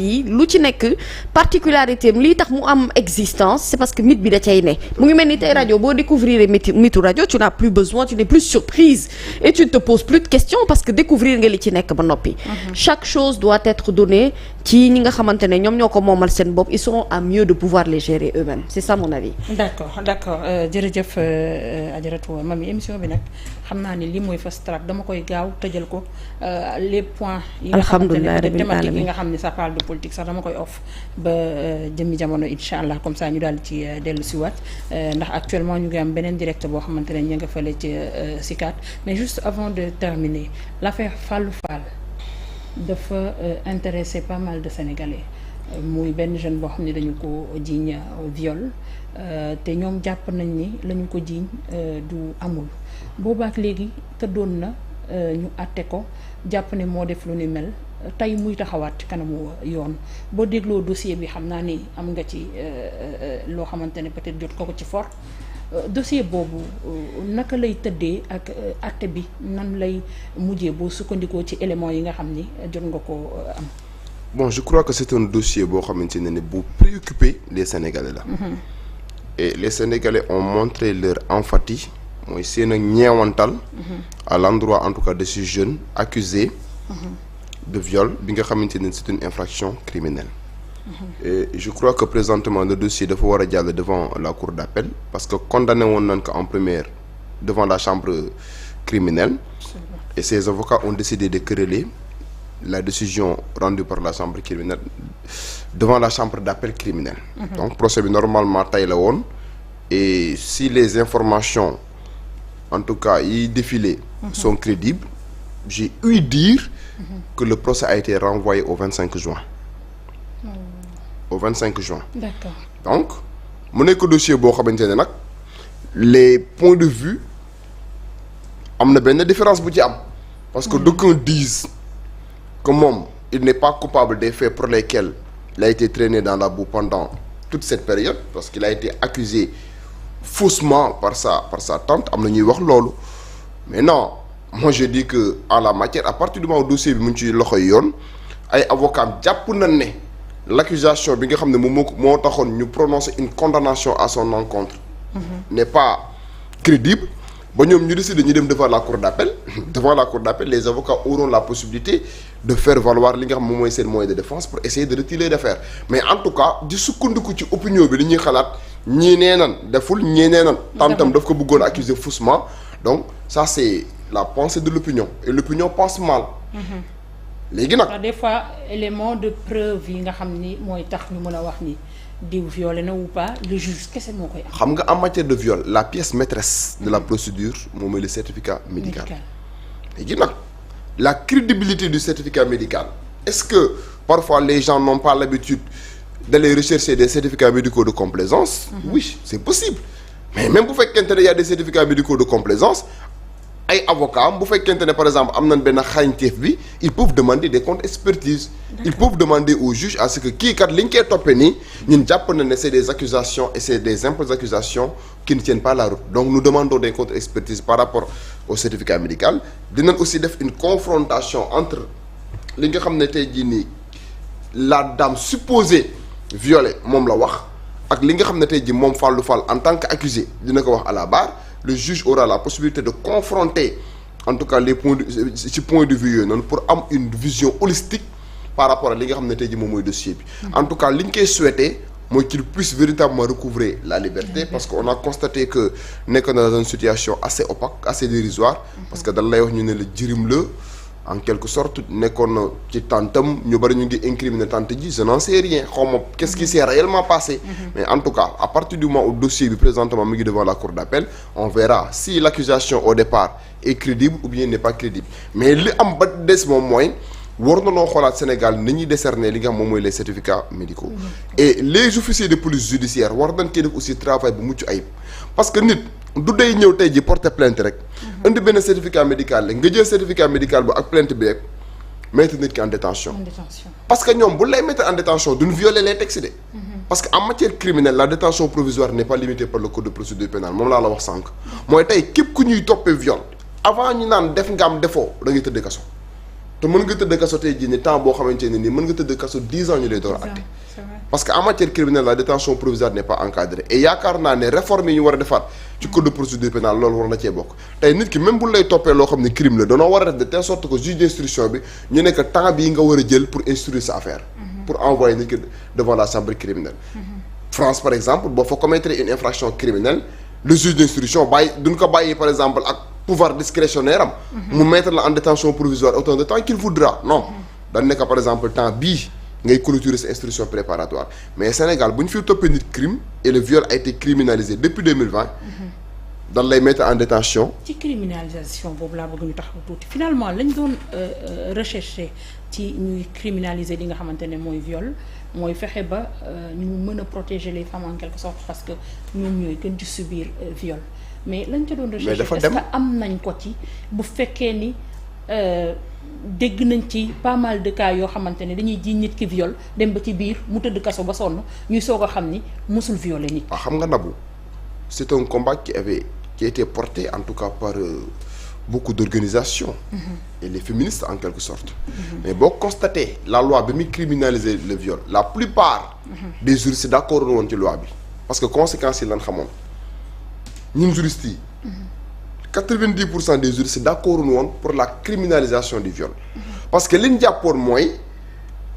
lu ci nekk particularité am lii tax mu am existence c'est parce que mythe bi da cay ne mu ngi mel ni tey rajo boo découvrir mythu rajo tu n'as plus besoin, tu n'es plus surprise et tu ne te poses plus de questions parce que découvrir nga li ci nekk ba noppi. Chaque chose doit être donnée ci ñi nga xamante ne ñoom ñoo ko moomal seen bopp, ils seront à mieux de pouvoir les gérer eux-mêmes, c'est ça mon avis. d'accord jërëjëf Adjaratou Mamy, émission bi nag xam naa ni lii mooy fast track, dama koy gaaw tëjal ko les points yi nga xamante ne thématique yi nga xam ne ça parle de politique sax dama koy off ba jëmmi jamono incha allah, comme ça ñu daal ci dellu si waat ndax actuellement ñu ngi am beneen direct boo xamante ne ñu nga fële ci SICAD. Mais juste avant de terminer, l'affaire Fallou Fall dafa intéresser pas mal de Sénégalais. Muy benn jeune boo xam ne dañu ko jiiñ viol te ñoom jàpp nañ ni lañu ko jiiñ du amul boobaak léegi tëddoon na ñu àtte ko jàpp ne moo def lu ni mel. Tey muy taxawaat ci kanamu yoon boo dégloo dossier bi xam naa ni am nga ci loo xamante ne peut-être jot ko ci fort dossier boobu naka lay tëddee ak acte bi nan lay mujjee boo sukkandikoo ci éléments yi nga xam ni jot nga ko am. Bon, je crois que c'est un dossier boo xamante ne bu préoccuper les Sénégalais là. Et les Sénégalais ont montré leur empathie mooy seen ak ñeewantal à l'endroit en tout cas de ces jeunes accusés de viol bi nga xamante ne c'est une infraction criminelle. Et je crois que présentement le dossier dafa war a jàll devant la cour d'appel parce que condamné woon nañ ko en première devant la chambre criminelle et ses avocats ont décidé de quereller la décision rendue par la chambre criminelle devant la chambre d'appel criminelle. Donc procès bi normalement tey la woon et si les informations en tout cas yi défilé sont crédibles, j'ai ouï dire que le procès a été renvoyé au 25 juin. Au 25 juin. D'accord. Donc mu nekk dossier boo xamante ne nag les points de vue am na benn différence bu ci am. Parce que d'aucuns disent que moom il n'est pas coupable des faits pour lesquels il a été traîné dans la boue pendant toute cette période parce qu'il a été accusé faussement par sa tante am na ñuy wax loolu mais non. Moi je dis que en la matière à partir du moment où dossier bi mu ngi ci loxoy yoon ay avocats jàpp nañ ne l'accusation bi nga xam ne moom moo taxoon ñu prononcer une condamnation à son encontre n'est pas crédible ba ñoom ñu décider ñu dem devant la cour d'appel devant la cour d'appel les avocats auront la possibilité de faire valoir li nga xam moom mooy seen moyen de défense pour essayer de retirer l'affaire mais en tout cas di sukkandiku ci opinion bi li ñuy xalaat ñii nee nan deful ñii nee nan tantam daf ko bëggoon accuser faussement donc ça c'est la pensée de l'opinion et l'opinion pense mal. léegi nag des fois élément de preuve yi nga xam ni mooy tax ñu mën a wax ni diw violé na ou pas le juge kese moo koy am. xam nga en matière de viol la pièce maîtresse de la procédure moom mooy le certificat médical. léegi nag la crédibilité du certificat médical est-ce que parfois les gens n'ont pas l'habitude d'aller rechercher des certificats médicaux de complaisance. Oui c'est possible mais même bu fekkente ne y a des certificats médicaux de complaisance. ay avocats bu fekkente ne par exemple am nañ benn xarañteef bi ils peuvent demander des contre-expertises. Ils peuvent demander au juge à ce que kii kat li ñu koy toppee nii ñun jàpp na ne c'est des accusations et c'est des simples accusations qui ne tiennent pas la route donc nous demandons des contre-expertises par rapport au certificat médical. Dinañ aussi def une confrontation entre li nga xam ne tey jii nii la dame supposée violée moom la wax ak li nga xam ne tey jii moom Fallou Fall en tant qu'accusé dina ko wax à la barre. Le juge aura la possibilité de confronter en tout cas les points de vue yooyu noonu pour am une vision holistique par rapport à li nga xam ne tey jii moom mooy dossier bi. En tout cas li ñu koy souhaiter mooy qu'il puisse véritablement recouvrer la liberté parce que on a constaté que nekk na dans une situation assez opaque assez dérisoire parce que dañ lay wax ñu ne la jirim la en quelque sorte nekkoon na ci tantam ñu bari ñu ngi incriminer tante ji je n'en sais rien xaw ma qu'est-ce qui s'est réellement passé. Mais en tout cas à partir du moment où dossier bi présentement mi ngi devant la cour d'appel on verra si l'accusation au départ est crédible ou bien n'est pas crédible mais li am ba des moom mooy war na noo xoolaat Sénégal ni ñuy décerner li nga xam moom mooy les certificats médicaux. Et les officiers de police judiciaire war nañ cee def aussi travail bu mucc ayib parce que nit du day ñëw tey ji porter plainte rek. indi benn certificat médical la nga jël certificat médical bu ak plainte bi rek mettre nit ki en détention. Parce que ñoom bu lay mettre en détention duñ violer les textes de. Parce que en matière criminelle la détention provisoire n'est pas limitée par le code de procédure pénale moom laa la wax sànq. mooy tey képp ku ñuy toppee viol avant ñu naan def nga am defoo da ngay tëdd kaso. te mën nga tëdd kaso tey jii ni temps boo xamante ne nii mën nga tëdd kaso 10 ans ñu lay door a àtte parce que en matière criminelle la détention provisoire n'est pas encadrée et yaakaar naa ne réforme yi ñu war a defaat ci code de procédure pénale loolu war na cee bokk tey nit ki même bu lay toppee loo xam ne crime la danoo war a def de telle sorte que juge d'instruction bi ñu ne que temps bii nga war a jël pour instruire sa affaire pour envoyer nit ki devant la chambre criminelle France par exemple boo fa commettre une infraction criminelle le juge d'instruction bàyyi duñ ko bàyyi par exemple ak pouvoir discrétionnaire am mu mettre la en détention provisoire autant de temps qu'il voudra non dañ nekk par exemple temps bii ngay clôturer sa instruction préparatoire mais Sénégal bu ñu fi toppee nit crime et le viol a été criminalisé depuis 2020 dañ lay mettre en détention ci criminalisation boobu laa bëgg ñu taxaw tuuti finalement lañ doon rechercher ci ñuy criminaliser li nga xamante ne mooy viol mooy fexe ba ñu mën a protéger les femmes en quelque sorte parce que ñoom ñooy gën di subir viol mais lañ ca doon rechercher est-ce que am nañ ko ci bu fekkee ni dégg nañ ci pas mal de cas yoo xamante ne dañuy ji nit ki viol dem ba ci biir mu tëdd kaso ba sonn ñuy soog a xam ni musul violer nit. waaw xam nga Nabou c'est un combat qui a été porté en tout cas par beaucoup d'organisations et les féministes en quelque sorte mais boo constaté la loi bi muy criminaliser le viol la plupart des juristes d'accord woon ci loi bi parce que conséquences yi lan xamoon ñun juristes yi 90% des juristes d'accord woon pour la criminalisation du viol parce que li ñu jàppoon mooy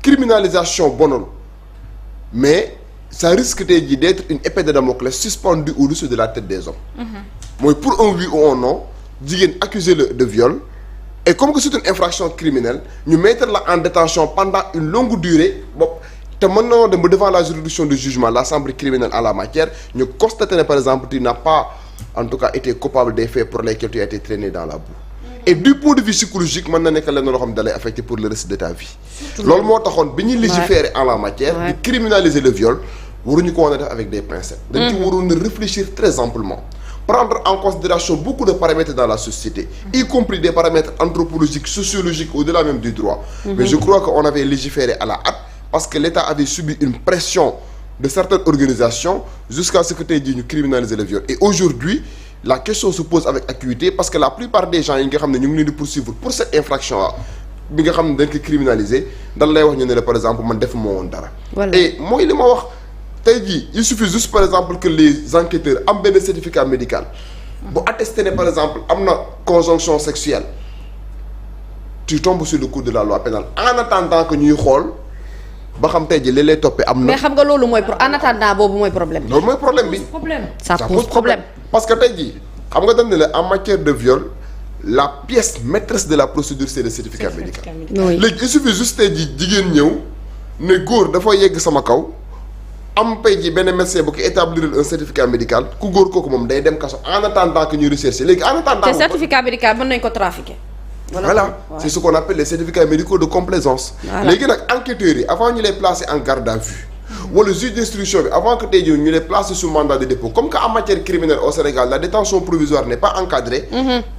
criminalisation bonul mais ça risque tey jii d'être une épée de Damoclès suspendue au-dessus de la tête des hommes mooy pour un oui ou un non jigéen accusé de viol et comme que c'est une infraction criminelle ñu mettre la en détention pendant une longue durée bopp te mën na dem ba devant la juridiction de jugement la chambre criminelle en la matière ñu constater ne par exemple tu n'as pas en tout cas été coupable des faits pour lesquels tu as été traîné dans la boue et du point de vue psychologique mën na nekk lenn loo xam ne da lay affecté pour le reste de ta vie loolu moo taxoon bi ñuy légiférer en la matière di criminaliser le viol waruñu ko woon a def avec des pincettes dañ ci waroon a réfléchir très amplement prendre en considération beaucoup de paramètres dans la société y compris des paramètres anthropologiques sociologiques au-delà même du droit mais je crois qu'on avait légiféré à la hâte parce que l'État avait subi une pression de certaines organisations jusqu'à ce que tey jii ñu criminaliser le viol et aujourd'hui la question se pose avec acuité parce que la plupart des gens yi nga xam ne ñu ngi leen di poursuivre pour cette infraction là bi nga xam ne dañ ko criminaliser dañ lay wax ñu ne la par exemple man def moo woon dara et mooy li ma wax tey jii il suffit juste par exemple que les enquêteurs am benn certificat médical bu attesté ne par exemple am na conjonction sexuelle tu tombes sur le coup de la loi pénale en attendant que ñuy xool ba xam tey jii li lay toppee am na. mais xam nga loolu mooy pour en attendant boobu mooy problème. loolu mooy problème bi. ça pose problème. parce que tey jii xam nga dañ ne la en matière de viol la pièce maîtresse de la procédure c'est le certificat médical. léegi il suffit juste tey jii jigéen ñëw ne góor dafa yegg sama kaw am pay ji benn médecin bu ko établir un certificat médical ku góor kooku moom day dem kaso en attendant que ñuy rechercher léegi en attendant. te certificat médical mën nañ ko trafiquer. voilà c'est ce qu'on appelle les certificats médicaux de complaisance léegi nag enquêteurs yi avant ñu lay placer en garde à vue wala juge d'instruction bi avant que tey jii ñu lay placer sous mandat de dépôt comme que en matière criminelle au Sénégal la détention provisoire n'est pas encadrée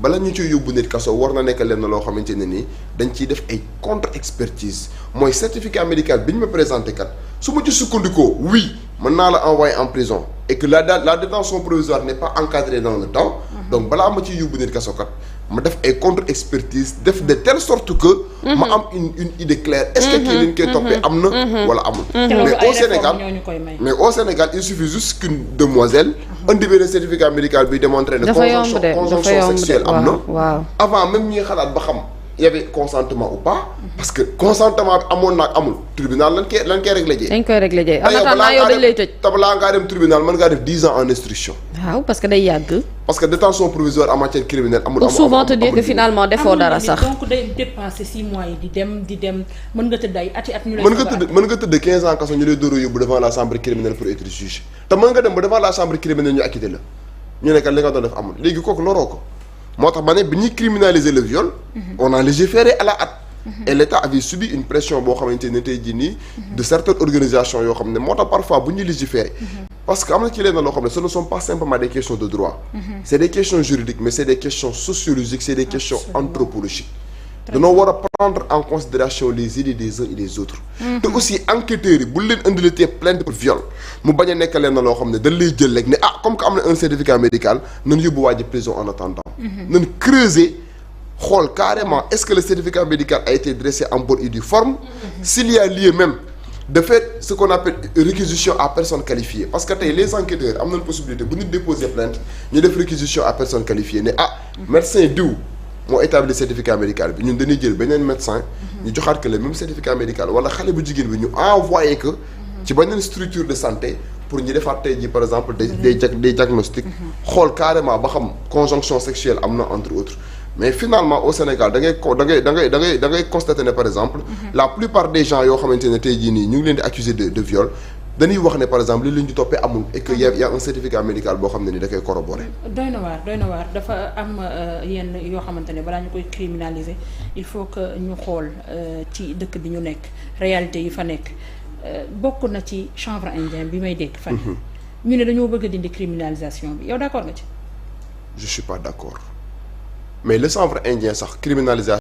bala ñu ciy yóbbu nit kaso war na nekk lenn loo xamante ne nii dañ ciy def ay contre-expertise mooy certificat médical bi ñu ma présenté kat su ma ci sukkandikoo oui mën naa la envoyer en prison et que la détention provisoire n'est pas encadrée dans le temps donc balaa ma ciy yóbbu nit kaso kat ma def ay contre-expertise def de telle sorte que ma am une idée claire est-ce que kii liñ koy toppee am na wala amul mais au Sénégal il suffit juste qu'une demoiselle indi benn certificat médical bi démontrer ne conjonction sexuelle am na avant même ñuy xalaat ba xam y avait consentement ou pas parce que consentement bi amoon naag amul tribunal lan koy réglé jee dañ koy réglé jee en attendant yow dañ lay tëj tabalaa ngaa dem tribunal mën ngaa def 10 ans en instruction waaw parce que day yàgg parce que détention provisoire en matière criminelle amul pour souvent te dire que finalement defoo dara sax donc day dépasser 6 mois yi di dem mën nga tëdd ay ati at ñu lay mën nga tëdd 15 ans kaso ñu lay dóor a yóbbu devant la chambre criminelle pour être jugé te mën nga dem ba devant la chambre criminelle ñu acquitté la ñu nekkat li nga doon def amul léegi kooku loroo ko moo tax ma ne bi ñuy criminaliser le viol on a légiféré à la hâte et l'État avait subi une pression boo xamante ne tey jii nii de certaines organisations yoo xam ne moo tax parfois bu ñuy légiférer parce que am na ci leen loo xam ne ce ne sont pas simplement des questions de droit c'est des questions juridiques mais c'est des questions sociologiques c'est des questions anthropologiques dañoo war a prendre en considération les idées des uns et des autres te aussi enquêteurs yi bu leen indilatee plainte pour viol mu bañ a nekk leen loo xam ne dañ lay jël rek ne comme que am na un certificat médical nañ yóbbu waa ji prison en attendant nañ creuser xool carrément est-ce que le certificat médical a été dressé en bonne et due forme. S'il y a lieu même de faire ce qu'on appelle réquisition à personne qualifiée parce que tey les enquêteurs am nañ possibilité bu ñu déposer plainte ñu def réquisition à personne qualifiée ne médecin diw moo établi certificat médical bi ñun dañuy jël beneen médecin ñu joxaat que le même certificat médical wala xale bu jigéen bi ñu envoyé que ci beneen structure de santé pour ñu defaat tey jii par exemple des diagnostics xool carrément ba xam conjonction sexuelle am na entre autres mais finalement au Sénégal da ngay constater ne par exemple la plupart des gens yoo xamante ne tey jii nii ñu ngi leen di accuser de viol dañuy wax ne par exemple li leen di toppee amul et que y a un certificat médical boo xam ne ni da koy corroborer. doy na waar dafa am yenn yoo xamante ne balaa ñu koy criminaliser il faut que ñu xool ci dëkk bi ñu nekk réalité yi fa nekk bokk na ci chanvre indien bi may dégg fan ñu ne dañoo bëgg a dindi criminalisation bi yow d'accord nga ci. je suis pas d'accord mais le chanvre indien sax criminalisation